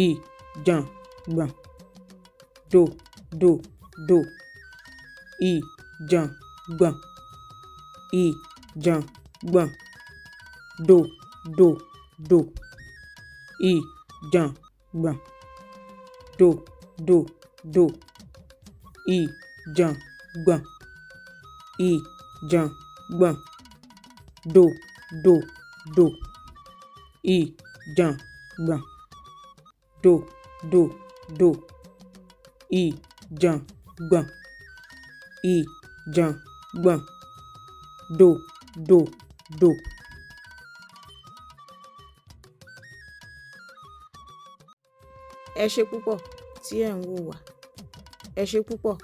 ìjàngbọ̀n, do, ìjàngbọ̀n, ìjàngbọ̀n, do, ìjàngbọ̀n, do, ìjàngbọ̀n, ìjàngbọ̀n, do, ìjàngbọ̀n, do, ìjàngbọ̀n, ìjàngbọ̀n, do. Ẹ ṣé púpọ̀ tí ẹ̀ ń wò wá. Ẹ ṣé púpọ̀.